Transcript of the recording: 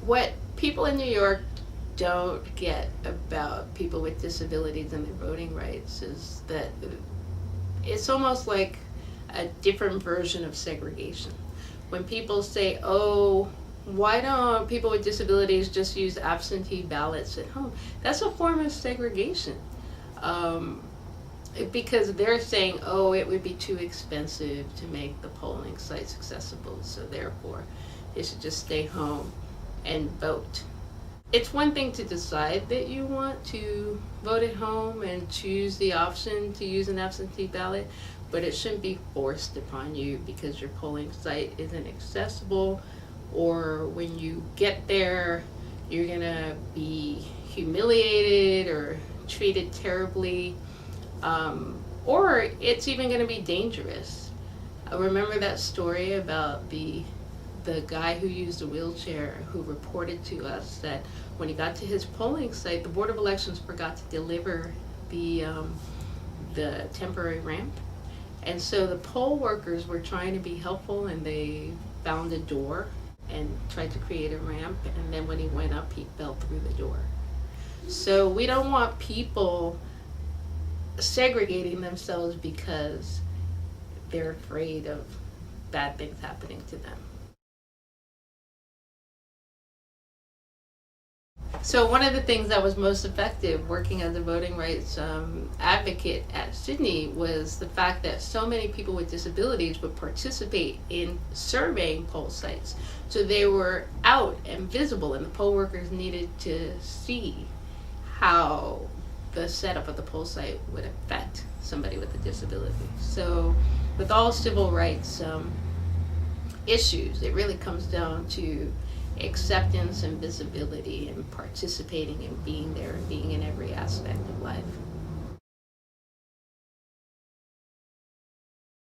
what people in New York don't get about people with disabilities and their voting rights is that it's almost like a different version of segregation. When people say, oh, why don't people with disabilities just use absentee ballots at home? That's a form of segregation. Because they're saying, oh, it would be too expensive to make the polling sites accessible, so therefore they should just stay home and vote. It's one thing to decide that you want to vote at home and choose the option to use an absentee ballot, but it shouldn't be forced upon you because your polling site isn't accessible, or when you get there, you're gonna be humiliated or treated terribly, or it's even gonna be dangerous. I remember that story about the guy who used a wheelchair who reported to us that when he got to his polling site, the Board of Elections forgot to deliver the temporary ramp. And so the poll workers were trying to be helpful, and they found a door and tried to create a ramp, and then when he went up, he fell through the door. So we don't want people segregating themselves because they're afraid of bad things happening to them. So one of the things that was most effective working as a voting rights advocate at CIDNY was the fact that so many people with disabilities would participate in surveying poll sites. So they were out and visible, and the poll workers needed to see how the setup of the poll site would affect somebody with a disability. So with all civil rights issues, it really comes down to acceptance and visibility and participating and being there and being in every aspect of life.